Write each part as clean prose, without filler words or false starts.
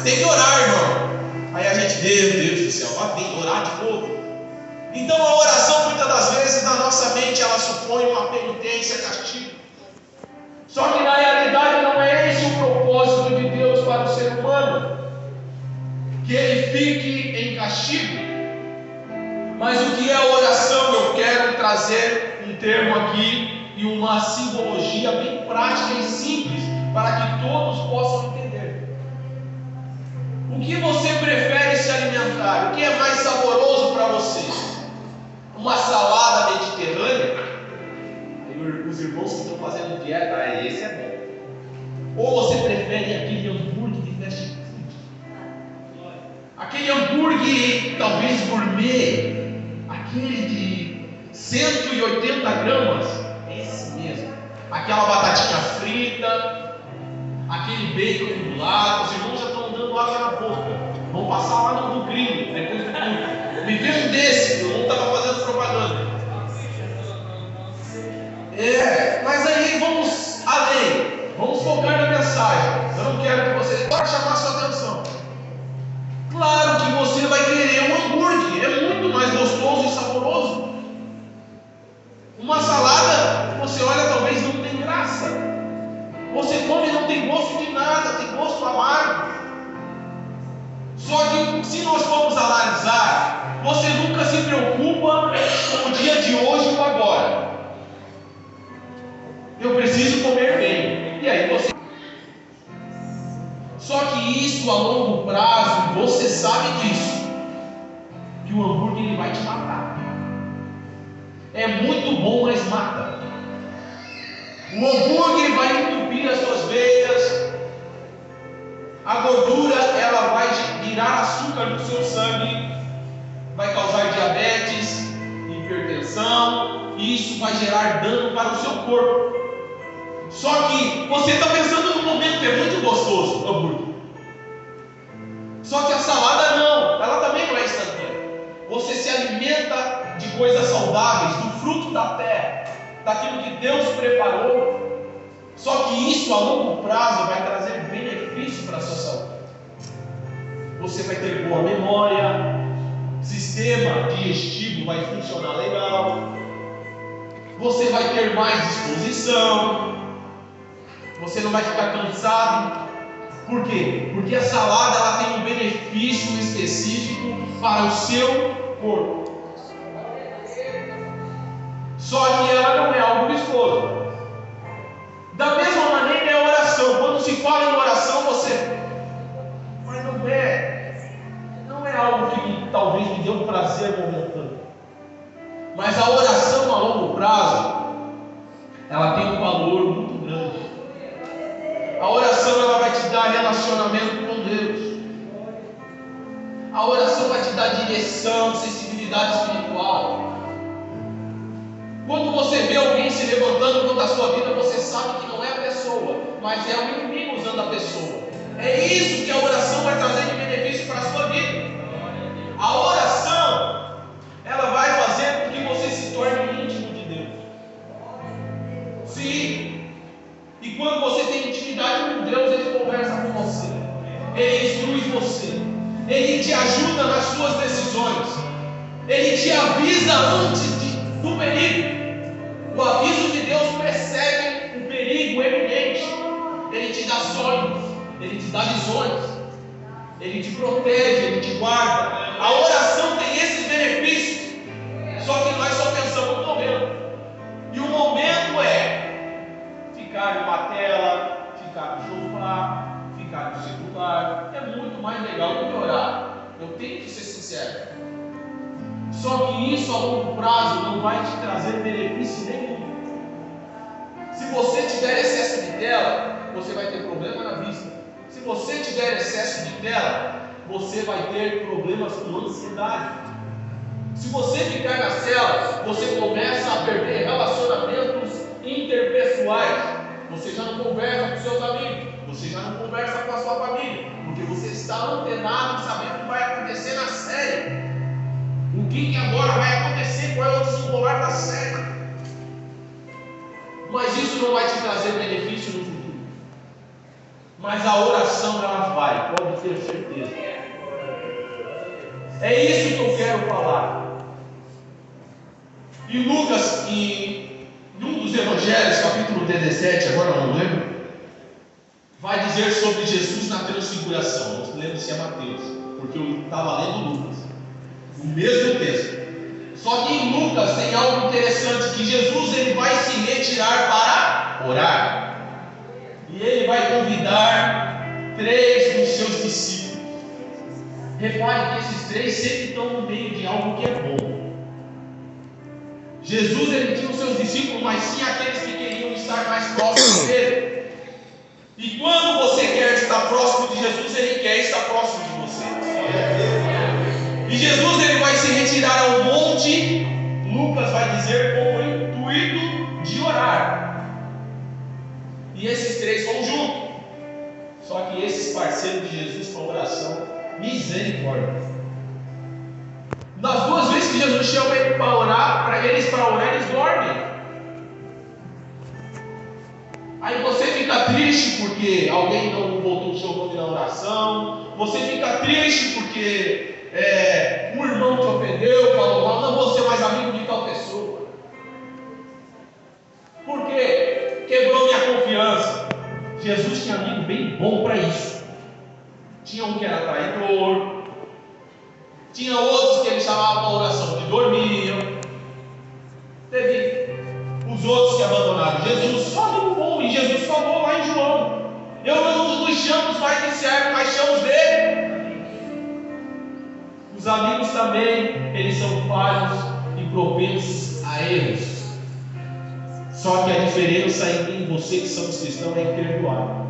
Tem que orar, irmão. Aí a gente, meu Deus do céu, tem que orar de novo. Então a oração, muitas das vezes, na nossa mente, ela supõe uma penitência, castigo. Só que na realidade não é esse o propósito de Deus para o ser humano, que ele fique em castigo. Mas o que é a oração? Eu quero trazer um termo aqui e uma simbologia bem prática e simples, para que todos possam entender. O que você prefere se alimentar? O que é mais saboroso para vocês? Uma salada mediterrânea? Os irmãos que estão fazendo dieta, esse é bom. Ou você prefere aquele hambúrguer de fast food? Aquele hambúrguer talvez gourmet, aquele de 180 gramas, esse mesmo. Aquela batatinha frita, aquele bacon do lado. Os irmãos já estão dando água na boca. Vão passar lá no crime, depois do culto. Me vê um desse, eu não estava fazendo propaganda. Mas aí vamos além, vamos focar na mensagem. Eu não quero que vocês possam chamar sua atenção. Claro que você vai querer um hambúrguer, é muito mais gostoso e saboroso. Uma salada, você olha, talvez não tem graça. Você come e não tem gosto de nada, tem gosto amargo. Só que se nós formos analisar, você nunca se preocupa com o dia de hoje ou agora. Eu preciso comer bem. E aí você. Só que isso a longo prazo, você sabe disso, que o hambúrguer ele vai te matar. É muito bom, mas mata. O hambúrguer vai entupir as suas veias. A gordura ela vai virar açúcar no seu sangue, vai causar diabetes, hipertensão, e isso vai gerar dano para o seu corpo. Só que você está pensando no momento que é muito gostoso o hambúrguer. Só que a salada não, ela também não é instantânea. Você se alimenta de coisas saudáveis, do fruto da terra, daquilo que Deus preparou. Só que isso a longo prazo vai trazer benefício para a sua saúde. Você vai ter boa memória, sistema digestivo vai funcionar legal, você vai ter mais disposição, você não vai ficar cansado. Por quê? Porque a salada ela tem um benefício específico para o seu corpo. Só que ela não é algo vistoso. Da mesma maneira é a oração. Quando se fala em oração, mas não é algo que talvez me dê um prazer momentâneo. Mas a oração a longo prazo, ela tem um valor muito grande. A oração ela vai te dar relacionamento com Deus. A oração vai te dar direção, sensibilidade espiritual. Quando você vê alguém se levantando contra a sua vida, você sabe que não é a pessoa, mas é o inimigo usando a pessoa. É isso que a oração vai trazer de benefício para a sua vida. A oração, ela vai fazer com que você se torne íntimo de Deus. Sim. E quando você tem intimidade com Deus, Ele conversa com você, Ele instrui você, Ele te ajuda nas suas decisões, Ele te avisa antes do perigo. O aviso de Deus precede o perigo eminente. Ele te dá sonhos, Ele te dá visões, Ele te protege, Ele te guarda. A oração tem esses benefícios. Só que nós só pensamos no momento. E o momento é ficar numa tela, ficar no sofá, ficar no celular. É muito mais legal do que orar. Eu tenho que ser sincero. Só que isso a longo prazo não vai te trazer benefício nenhum. Se você tiver excesso de tela, você vai ter problema na vista. Se você tiver excesso de tela, você vai ter problemas com ansiedade. Se você ficar nas telas, você começa a perder relacionamentos interpessoais. Você já não conversa com seus amigos, você já não conversa com a sua família, porque você está antenado sabendo o que vai acontecer na série. O que agora vai acontecer? Qual é o desenrolar da série? Mas isso não vai te trazer benefício no futuro. mas a oração ela vai, pode ter certeza. É isso que eu quero falar. E Lucas, em um dos evangelhos, capítulo 17, agora não lembro, vai dizer sobre Jesus na transfiguração. Não lembro se é Mateus, porque eu estava lendo Lucas, o mesmo texto. Só que em Lucas tem algo interessante, que Jesus ele vai se retirar para orar. E ele vai convidar 3 dos seus discípulos. Repare que esses 3 sempre estão no meio de algo que é bom. Jesus ele tinha os seus discípulos, mas tinha aqueles que queriam estar mais próximos dele. E quando você quer estar próximo de Jesus, ele quer estar próximo de você. E Jesus ele vai se retirar ao monte, Lucas vai dizer, com o intuito de orar. E esses 3 vão juntos. Só que esses parceiros de Jesus para oração, misericórdia. Das 2 vezes que Jesus chama ele para orar, eles dormem. Aí você fica triste porque alguém não botou o seu nome na oração. Você fica triste porque um irmão te ofendeu, falou mal, não vou ser mais amigo de tal pessoa. Por quê? Quebrou minha confiança. Jesus tinha amigo bem bom para isso. Tinha um que era traidor, tinha outros que ele chamava para oração que dormiam, teve os outros que abandonaram Jesus. Só amigo bom. E Jesus falou lá em João: eu não nos chamo mais de servo, mas chamo dele. Os amigos também, eles são falhos e propensos a erros. Só que a diferença entre mim e você que somos cristãos é imperdoável.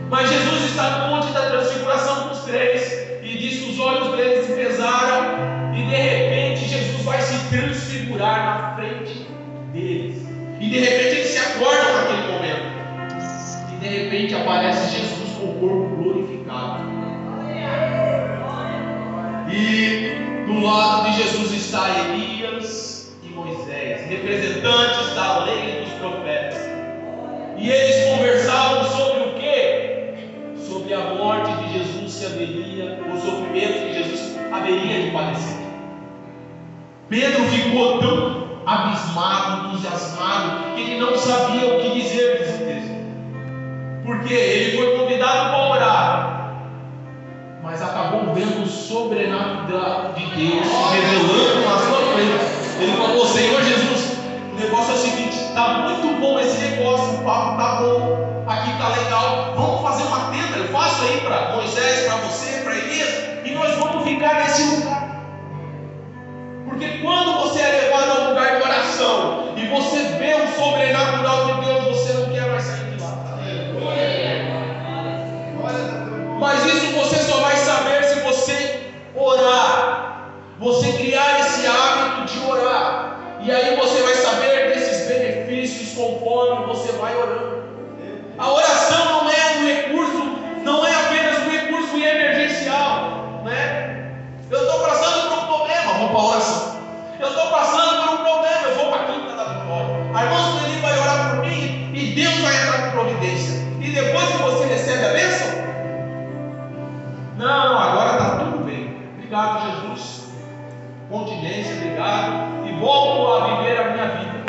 Mas Jesus está no monte da transfiguração com os 3 e diz que os olhos deles se pesaram e de repente Jesus vai se transfigurar na frente deles. E de repente eles se acordam naquele momento. E de repente aparece Jesus com o corpo glorificado. E do lado de Jesus está Elias e Moisés, representantes da lei e dos profetas. E eles conversavam sobre o quê? Sobre a morte de Jesus que haveria, o sofrimento que Jesus haveria de padecer. Pedro ficou tão abismado, entusiasmado, que ele não sabia o que dizer desse texto. Porque ele foi convidado para orar, mas acabou vendo o sobrenatural de Deus se revelando na sua frente. Ele falou: Senhor Jesus, o negócio é o seguinte, está muito bom esse negócio, o papo está bom, aqui está legal, vamos fazer uma tenda, eu faço aí para Moisés, para você, para Elias, e nós vamos ficar nesse lugar. Porque quando você é levado a um lugar de oração e você vê o sobrenatural de Deus, você não quer mais sair de lá. Mas isso você só vai saber se você orar, você criar esse hábito de orar, e aí você vai saber desses benefícios conforme você vai orando. A oração não é um recurso, não é apenas um recurso emergencial, né? Eu estou passando por um problema, vou para a oração. Eu estou passando por um problema, eu vou para a quinta da vitória. A irmã Sueli vai orar por mim e Deus vai entrar com providência. E depois que você recebe a bênção, não, agora está tudo bem. Obrigado, Jesus. Continência, obrigado. E volto a viver a minha vida.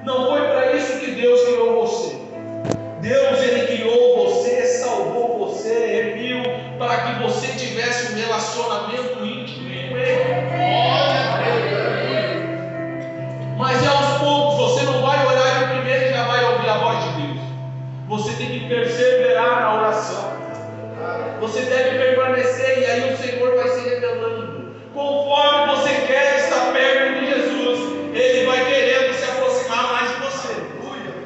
Não foi para isso que Deus criou você. Deus, Ele criou você, salvou você, remiu, para que você tivesse um relacionamento íntimo com Ele. Mas aos poucos, você não vai orar de primeiro e já vai ouvir a voz de Deus. Você tem que perseverar na oração. Você deve permanecer, e aí o Senhor vai se revelando. Conforme você quer estar perto de Jesus, Ele vai querendo se aproximar mais de você.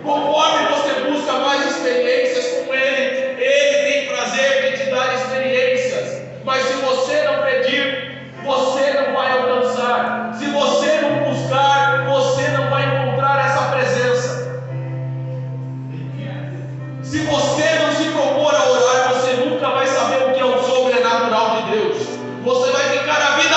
Conforme você busca mais experiências com Ele, Ele tem prazer de te dar experiências. Mas se você não pedir, você não vai alcançar. Se você não buscar, você não vai encontrar essa presença. Se você não se propor a orar, você nunca vai saber o que é o sobrenatural de Deus. Você vai ficar a vida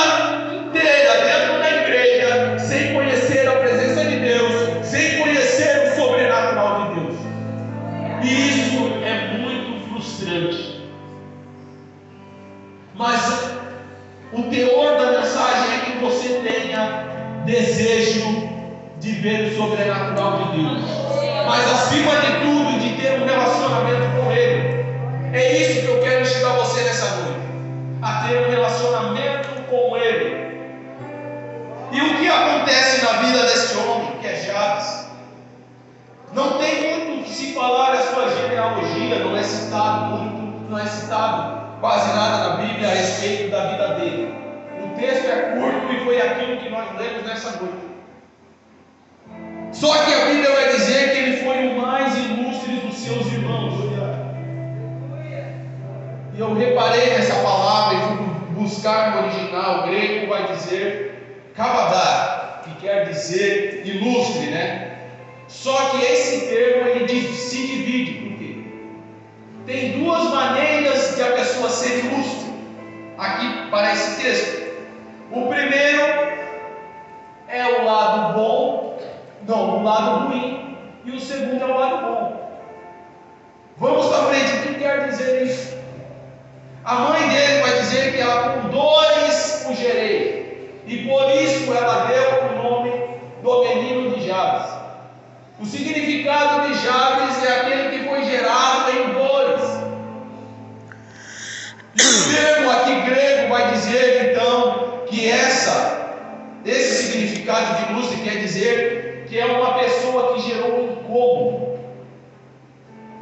Mas o teor da mensagem é que você tenha desejo de ver o sobrenatural de Deus, mas acima de tudo, de ter um relacionamento com Ele. É isso que eu quero ensinar você nessa noite, a ter um relacionamento com Ele. E o que acontece na vida desse homem, que é Jabes? Não tem muito o que se falar a sua genealogia, não é citado quase nada na Bíblia a respeito da vida dele. O texto é curto e foi aquilo que nós lemos nessa noite. Só que a Bíblia vai dizer que ele foi o mais ilustre dos seus irmãos. E eu reparei nessa palavra e fui buscar no original. O grego vai dizer kabadá, que quer dizer ilustre, né? Só que esse termo ele se divide. Por quê? Tem duas maneiras de a pessoa ser ilustre aqui para esse texto. O primeiro é o lado bom, não, o lado ruim, e o segundo é o lado bom. Vamos para frente, o que quer dizer isso? A mãe dele vai dizer que ela com dores o gerei, e por isso ela deu o nome do menino de Jabes. O significado de Jabes é aquele que foi gerado em dores. E o termo aqui grego vai dizer então que esse significado de ilustre quer dizer que é uma pessoa que gerou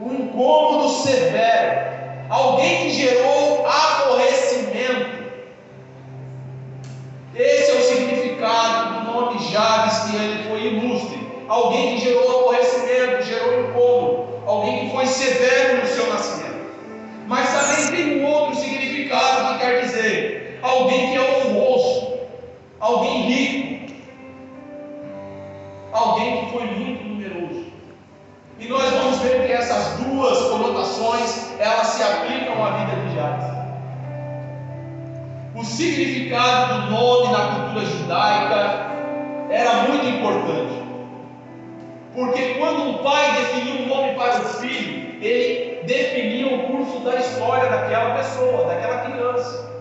um incômodo severo, alguém que gerou aborrecimento. Esse é o significado do nome Jabes, que ele foi ilustre, alguém que gerou aborrecimento, gerou incômodo, alguém que foi severo no seu nascimento. Mas também tem um outro significado que quer dizer alguém que é honroso, alguém rico, alguém que foi muito numeroso. E nós vamos ver que essas duas conotações elas se aplicam à vida de Jabes. O significado do nome na cultura judaica era muito importante, porque quando um pai definia um nome para o filho, ele definia o curso da história daquela pessoa, daquela criança.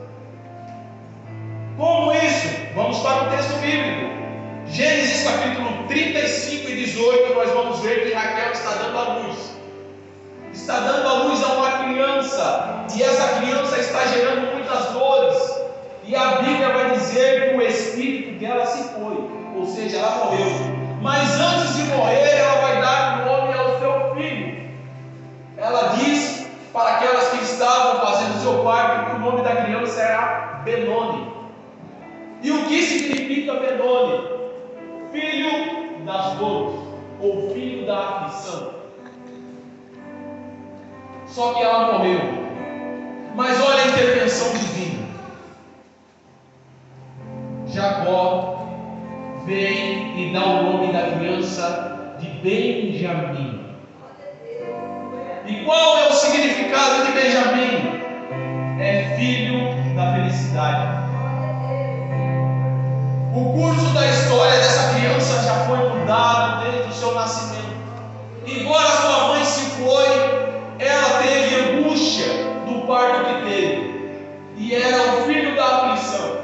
Como isso? Vamos para o texto bíblico. Gênesis capítulo 35 e 18, nós vamos ver que Raquel está dando à luz. Está dando à luz a uma criança, e essa criança está gerando muitas dores. E a Bíblia vai dizer que o espírito dela se foi, ou seja, ela morreu. Mas antes de morrer, ela vai dar o nome ao seu filho. Ela diz para aquelas que estavam fazendo o seu parto que o nome da criança era Benoni. E o que significa Benoni? Filho das dores, ou filho da aflição. Só que ela morreu. Mas olha a intervenção divina. Jacó vem e dá o nome da criança de Benjamim. E qual é o significado de Benjamim? É filho da felicidade. O curso da história dessa criança já foi mudado desde o seu nascimento. Embora sua mãe se foi, ela teve angústia do parto que teve, e era o filho da aflição.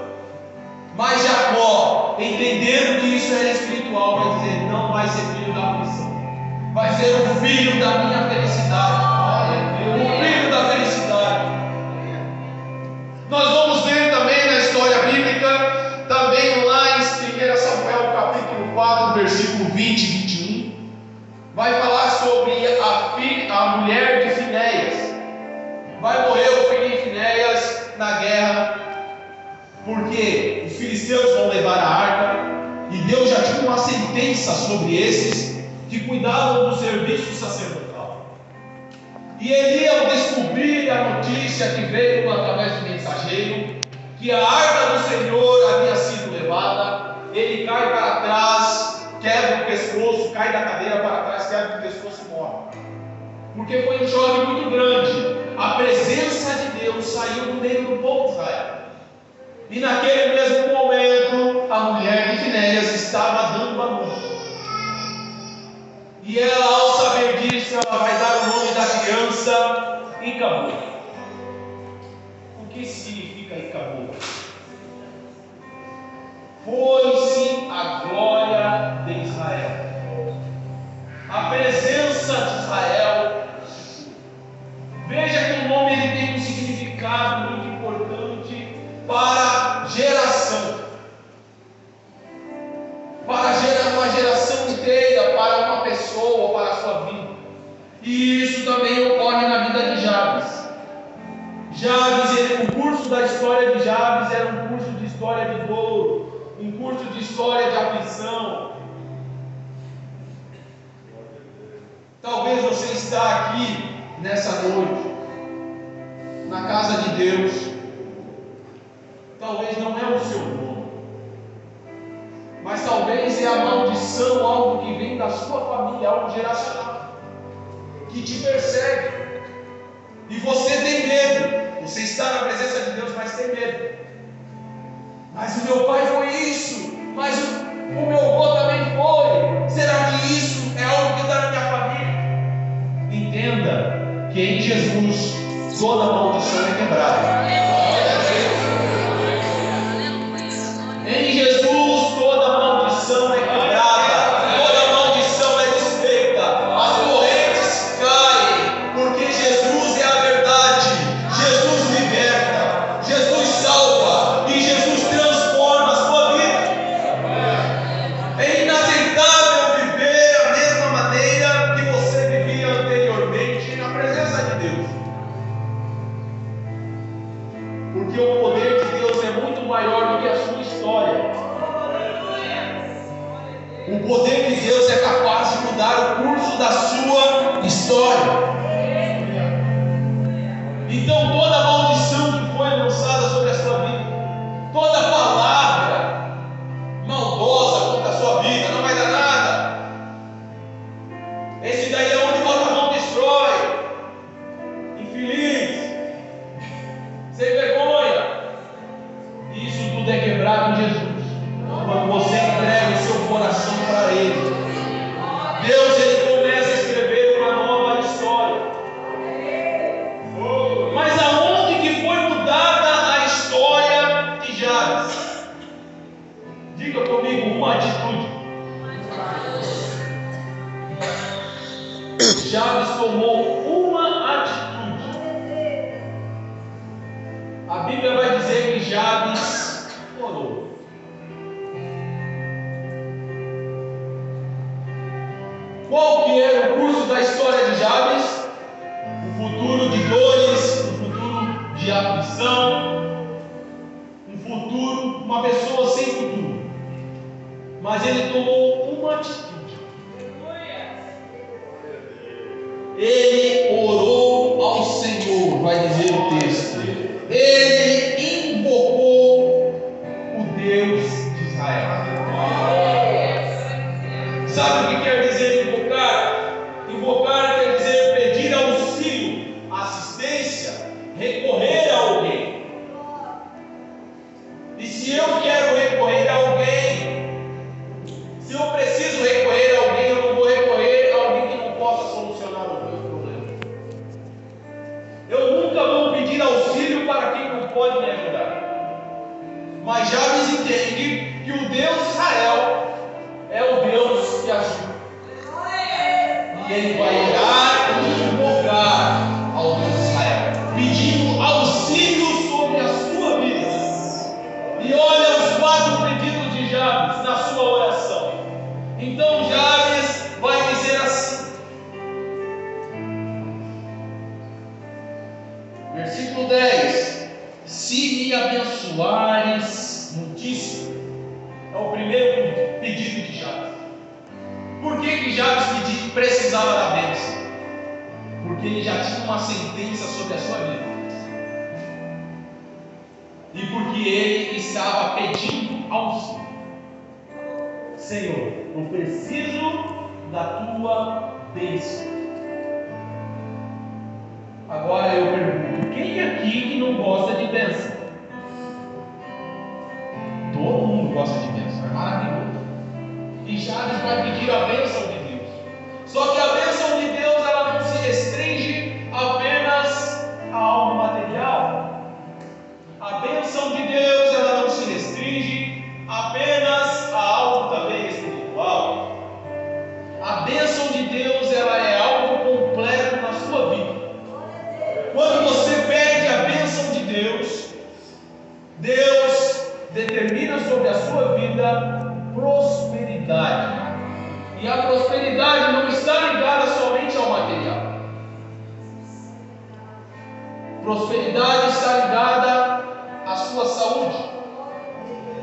Mas Jacó, entendendo que isso era espiritual, vai dizer: não vai ser filho da aflição, vai ser o filho da minha felicidade, o filho da felicidade. Nós vamos ver também na história bíblica, também lá em 1 Samuel capítulo 4, versículo 20 e 21, vai falar sobre a mulher de Finéias. Vai morrer o filho de Finéias na guerra, porque os filisteus vão levar a arca, e Deus já tinha uma sentença sobre esses que cuidavam do serviço sacerdotal. E Eli, ao descobrir a notícia que veio através do mensageiro, que a arca do Senhor havia sido levada, ele cai para trás, quebra o pescoço, cai da cadeira para trás, quebra o pescoço e morre. Porque foi um choque muito grande. A presença de Deus saiu do meio do povo de Israel. E naquele mesmo momento, a mulher de Finéias estava dando a luz. E ela, ao saber disso, ela vai dar o nome da criança e acabou. O que significa Icabod? Foi-se a glória de Israel. A presença de Israel. Veja que o nome ele tem um significado muito importante para geração. Para uma geração inteira, para uma pessoa, para a sua vida. E isso também ocorre na vida de Jabes. O curso da história de Jabes era um curso de história de dor, um curso de história de aflição. Talvez você está aqui nessa noite, na casa de Deus. Talvez não é o seu nome, mas talvez é a maldição, algo que vem da sua família, algo geracional, que te persegue. E você tem medo. Você está na presença de Deus, mas tem medo. Mas o meu pai foi isso, mas o meu avô também foi. Será que isso é algo que está na minha família? Entenda que em Jesus toda maldição é quebrada. Em Jesus toda maldição é quebrada, toda maldição é desfeita, as correntes caem, porque Jesus é a verdade, Jesus liberta, Jesus salva e Jesus transforma a sua vida. É inaceitável viver a mesma maneira que você vivia anteriormente na presença de Deus, porque o poder de Deus é muito maior do que a sua história. O poder de Deus é capaz de mudar o curso da sua história. Então toda maldição que foi lançada sobre a sua vida, toda palavra maldosa contra a sua vida, não vai dar nada. Esse daí é onde bota a mão destrói. Infeliz, sem vergonha. E isso tudo é quebrado em Jesus. Quando você entrega o seu coração para Ele, Deus ele começa a escrever uma nova história. Mas aonde que foi mudada a história de Jabes? Diga comigo uma atitude. Jabes tomou uma atitude. A Bíblia vai dizer que Jabes orou. Qual que era o curso da história de Jabes? Um futuro de dores, um futuro de aflição, um futuro, uma pessoa sem futuro. Mas ele tomou uma atitude. Ele orou ao Senhor, vai dizer o texto. Ele invocou o Deus de Israel. Sabe o que quer dizer invocar? Invocar quer dizer pedir auxílio, assistência, recorrer a alguém. E se eu quero recorrer a alguém, se eu preciso recorrer a alguém, eu não vou recorrer a alguém que não possa solucionar o meu problema. Eu nunca vou pedir auxílio para quem não pode me ajudar. Mas Jabes entende que o Deus de Israel é o Deus que ajuda. E ele vai orar e invocar ao Deus de Israel, pedindo auxílio sobre a sua vida. E olha os 4 pedidos de Jabes na sua oração. Então Jabes vai dizer assim, versículo 10: se me abençoares muitíssimo. É o primeiro pedido de Jabes. Por que Jabes precisava da bênção? Porque ele já tinha uma sentença sobre a sua vida. E porque ele estava pedindo auxílio. Senhor, eu preciso da tua bênção. Agora eu pergunto, quem aqui que não gosta de bênção? Todo mundo gosta de bênção, é maravilhoso. E Jabes vai pedir a bênção de Deus. Só que a bênção de Deus ela não se restringe apenas a algo material. vida prosperidade. E a prosperidade não está ligada somente ao material. Prosperidade está ligada à sua saúde.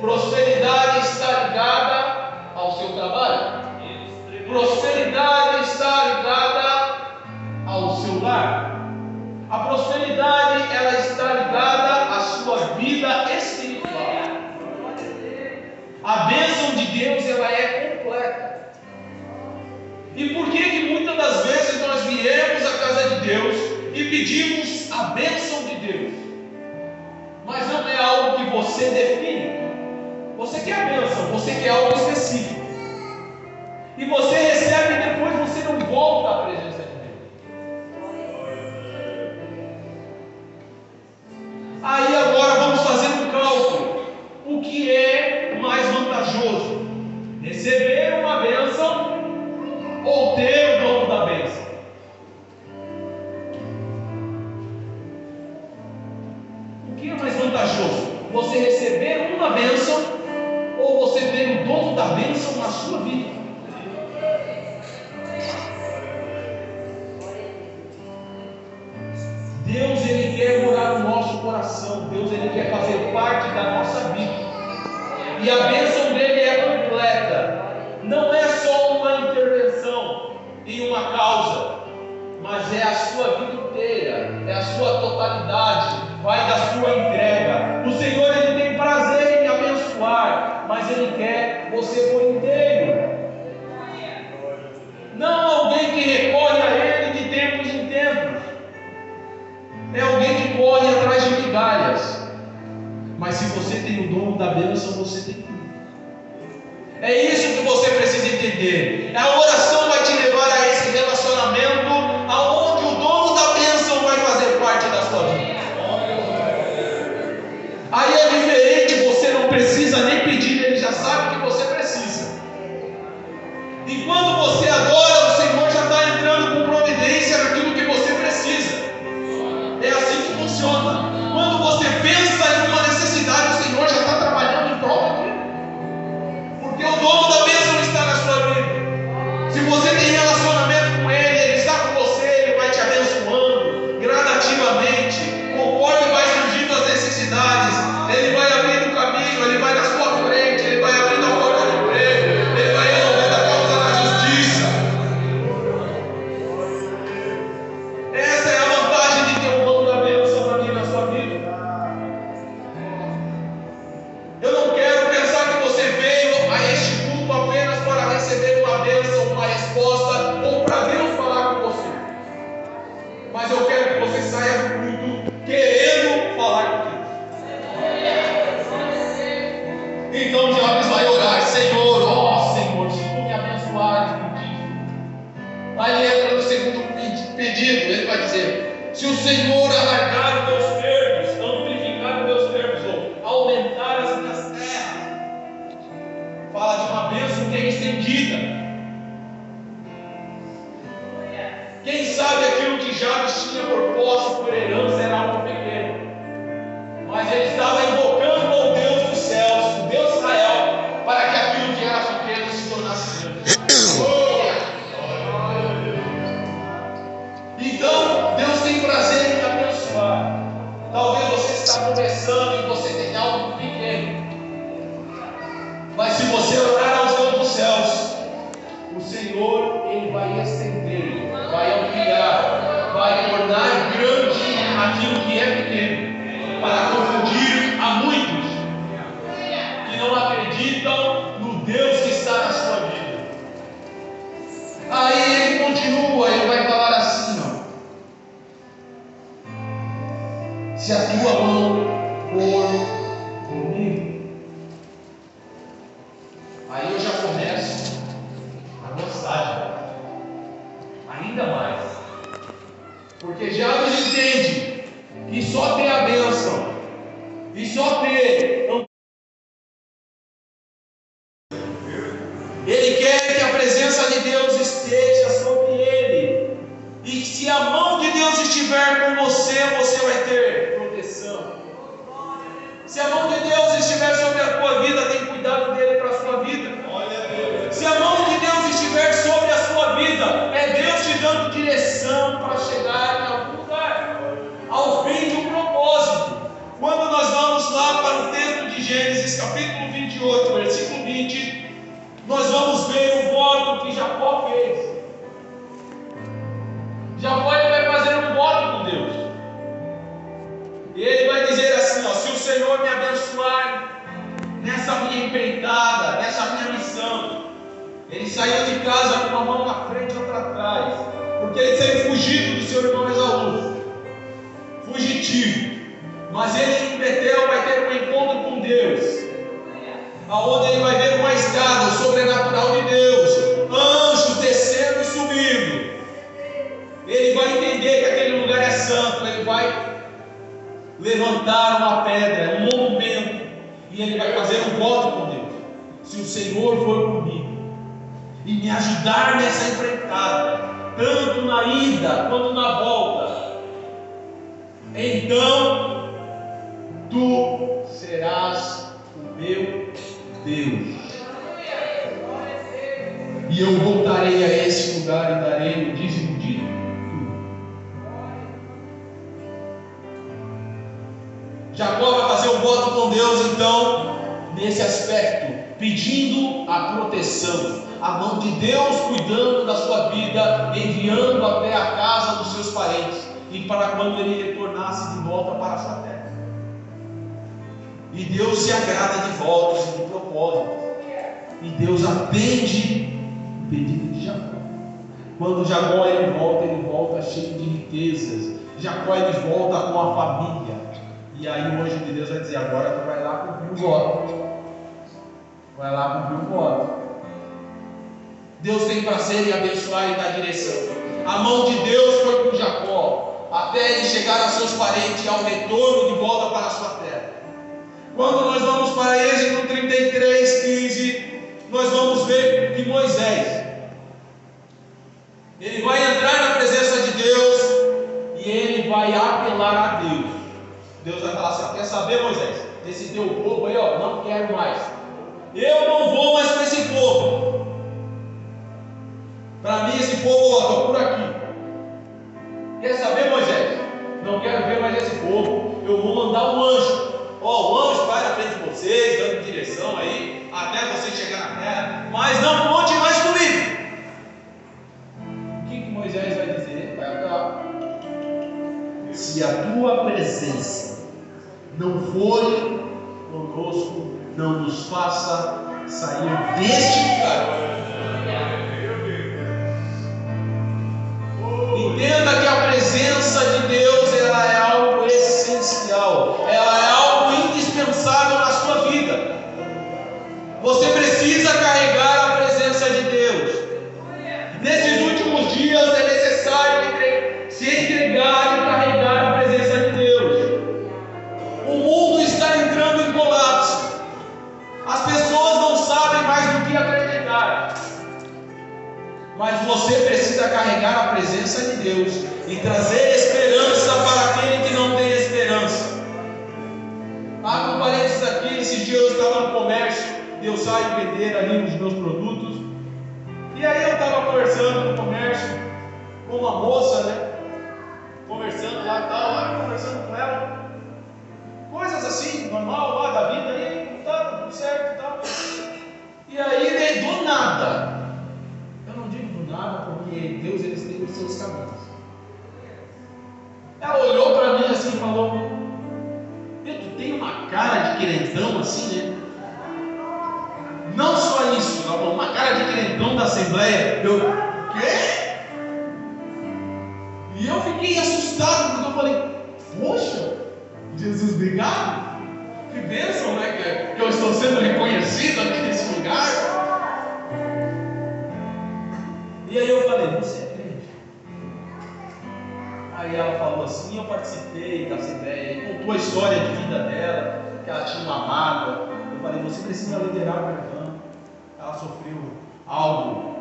Prosperidade está ligada ao seu trabalho. Prosperidade está ligada ao seu lar. A prosperidade, ela está ligada à sua vida espiritual. A bênção de Deus, ela é completa. E por que muitas das vezes nós viemos à casa de Deus e pedimos a bênção de Deus? Mas não é algo que você define. Você quer a bênção, você quer algo específico. E você recebe e depois você não volta à presença de Deus. Aí agora vamos fazer um cálculo. O que é mais vantajoso? Receber uma bênção ou ter o dono da bênção? O que é mais vantajoso? Você receber uma bênção ou você ter o dono da bênção na sua vida? Deus, Ele quer morar no nosso coração. Deus, Ele quer fazer parte da nossa vida. E a bênção dele é completa. Não é só uma intervenção em uma causa, mas é a sua vida inteira, é a sua totalidade, vai da sua entrega. O Senhor, Ele tem prazer em abençoar, mas Ele quer você por inteiro. Não alguém que recorre a Ele de tempos em tempos. É alguém que corre atrás de migalhas. Mas se você tem o dono da bênção, você tem tudo. É isso que você precisa entender. A oração vai te levar a esse relacionamento aonde o dono da bênção vai fazer parte da sua vida. Aí é diferente, você não precisa nem pedir, ele já sabe que você precisa. E quando você adora, o Senhor já está entrando com providência naquilo que você precisa. É assim que funciona. Quando você pensa em uma necessidade, o Senhor já está trabalhando em prol daquilo. Porque o dono da bênção está na sua vida. Se você tem relacionamento com Ele, Ele está com você, Ele vai te abençoando gradativamente, conforme vai surgindo as necessidades. Ele vai abrindo o caminho, Ele vai na sua frente, Ele vai abrindo a porta do emprego, Ele vai resolvendo a causa da justiça. Essa é a vantagem de ter o dono da bênção na minha e na sua vida. Eu não quero pensar que você veio a este culto apenas para receber uma bênção, uma resposta, ou para Deus falar com você. Mas eu quero que você saia do culto querendo falar com Deus. Então Jabes vai orar: Senhor, ó Senhor, se tu me abençoares no dia. Aí ele entra no segundo pedido, ele vai dizer: se o Senhor alargar os meus termos, amplificar os meus termos, ou aumentar as minhas terras. Fala de uma bênção que é estendida. Quem sabe aquilo que Jabes tinha por posse, por herança, era algo pequeno, mas ele estava invocando ao Deus dos céus, o Deus de Israel, para que aquilo que era pequeno se tornasse grande. Então, Deus tem prazer em abençoar. Talvez você está começando e você tem algo pequeno, mas se você orar aos Deus dos céus, o Senhor, Ele vai estender, vai ampliar, vai tornar grande aquilo que é pequeno, para confundir a muitos que não acreditam no Deus que está na sua vida. Aí ele continua, ele vai falar assim, ó: se a tua mão for comigo. Aí eu já começo a gostar ainda mais, porque Jabes entende que só ter a bênção e só ter, ele quer que a presença de Deus esteja sobre ele, e se a mão de Deus estiver com você, você vai ter proteção. Se a mão de Deus estiver sobre a tua vida, tem cuidado dele para Quando nós vamos lá para o texto de Gênesis, capítulo 28, versículo 20, nós vamos ver o voto que Jacó fez. Jacó vai fazer um voto com Deus. E ele vai dizer assim: ó, se o Senhor me abençoar nessa minha empreitada, nessa minha missão. Ele saiu de casa com uma mão na frente e outra atrás, porque ele saiu fugido do seu irmão Esaú, fugitivo. Mas ele em Betel vai ter um encontro com Deus, aonde ele vai ver uma escada, o sobrenatural de Deus, anjos descendo e subindo. Ele vai entender que aquele lugar é santo. Ele vai levantar uma pedra, um monumento, e ele vai fazer um voto com Deus: se o Senhor for comigo e me ajudar nessa empreitada, tanto na ida quanto na volta, então tu serás o meu Deus, e eu voltarei a esse lugar e darei o dízimo de tudo. Jacó vai fazer um voto com Deus, então, nesse aspecto, pedindo a proteção, a mão de Deus cuidando da sua vida, enviando até a casa dos seus parentes, e para quando ele retornasse de volta para a sua terra. E Deus se agrada de votos e de propósitos, e Deus atende o pedido de Jacó. Quando Jacó ele volta cheio de riquezas. Jacó ele volta com a família. E aí o anjo de Deus vai dizer: agora tu vai lá cumprir o voto. Vai lá cumprir o voto. Deus tem prazer em abençoar e dar direção. A mão de Deus foi com Jacó, até ele chegar aos seus parentes, ao retorno de volta para a sua terra. Quando nós vamos para Êxodo 33:15, nós vamos ver que Moisés, ele vai entrar na presença de Deus e ele vai apelar a Deus. Deus vai falar assim: quer saber, Moisés? Esse teu povo aí, ó, não quero mais. Eu não vou mais para esse povo. Para mim, esse povo, ó, estou por aqui. Quer saber, Moisés? Não quero ver mais esse povo. Eu vou mandar um anjo. Ó, o anjo vai na frente de vocês, dando direção aí, até você chegar na terra. Mas não conte mais comigo. O que Moisés vai dizer? Vai falar: se a tua presença não for conosco, não nos faça sair deste lugar. Entenda que a presença de Deus, ela é algo essencial, ela é algo indispensável na sua vida. Você precisa carregar a presença de Deus. Nesses últimos dias é necessário se entregar e carregar a presença de Deus. O mundo está entrando em colapso. As pessoas não sabem mais do que acreditar. Mas você precisa carregar a presença de Deus e trazer esperança para aquele que não tem esperança. Abro um parênteses aqui. Esses dias eu estava no comércio, eu saio vender ali os meus produtos. E aí eu estava conversando no comércio com uma moça, né? Conversando lá e tal, conversando com ela. Coisas assim, normal lá da vida, e tá tudo certo e tal. E aí, do nada, eu não digo do nada porque Deus ele tem os seus caminhos. Ela olhou para mim assim e falou: tu tem uma cara de querentão assim, né? Não só isso, ela falou: uma cara de querentão da Assembleia. Eu, quê? E eu fiquei assustado porque eu falei: poxa, Jesus, obrigado. Que bênção, né? Que eu estou sendo reconhecido aqui nesse lugar. E aí eu falei: você é crente? Aí ela falou assim: eu participei da Assembleia, e contou a história de vida dela, que ela tinha uma mágoa. Eu falei: você precisa liderar o perdão. Ela sofreu algo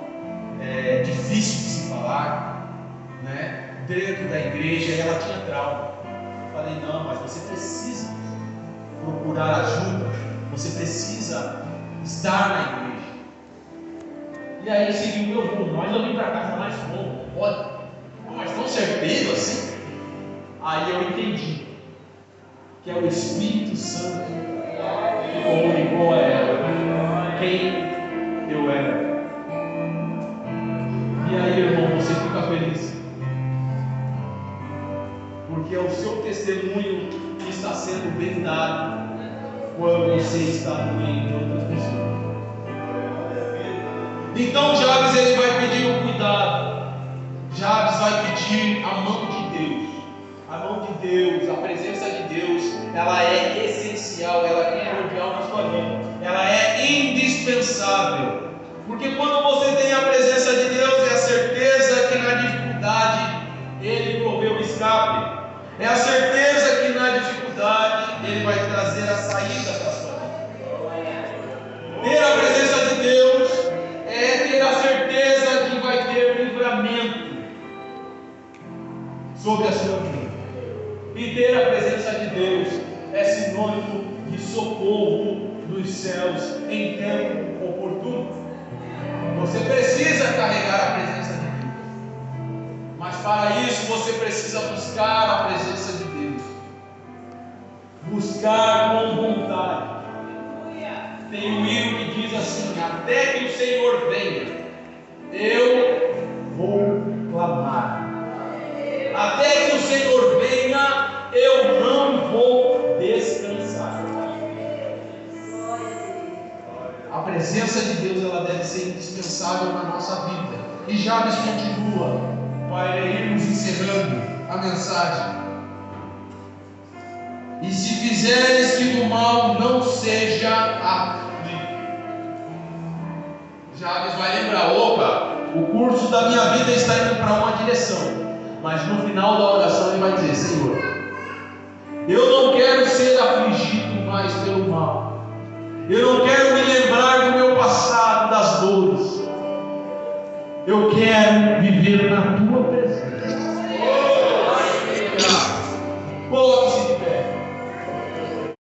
difícil de se falar, né? Dentro da igreja, e ela tinha trauma. Eu falei: não, mas você precisa procurar ajuda, você precisa estar na igreja. E aí seguiu meu rumo. Mas eu vim para casa mais como? Pode? Mas tão certeiro assim? Aí eu entendi que é o Espírito Santo que comunicou a ela quem eu era. E aí, irmão, você fica feliz, porque é o seu testemunho que está sendo bem dado quando você está no meio de outras pessoas. Então Jabes, ele vai pedir um cuidado. Jabes vai pedir a mão de Deus. A mão de Deus, a presença de Deus, ela é essencial, ela é primordial na sua vida, ela é indispensável. Porque quando você tem a presença de Deus, é a certeza que na dificuldade Ele provê o escape, é a certeza que na dificuldade Ele vai trazer a saída para a sua vida. Ter a presença de Deus é ter a certeza que vai ter livramento sobre a sua vida. E ter a presença de Deus é sinônimo de socorro dos céus em tempo oportuno. Você precisa carregar a presença de Deus, mas para isso você precisa buscar a presença de Deus, buscar com vontade. Tem um hino que diz assim: até que o Senhor venha, eu vou clamar. Até que o Senhor venha, eu não vou descansar. A presença de Deus, ela deve ser indispensável na nossa vida. E Jabes continua, para irmos encerrando a mensagem. E se fizeres que do mal não seja aflito. Jabes vai lembrar: opa, o curso da minha vida está indo para uma direção. Mas no final da oração ele vai dizer: Senhor, eu não quero ser afligido mais pelo mal. Eu não quero me lembrar do meu passado, das dores. Eu quero viver na tua presença.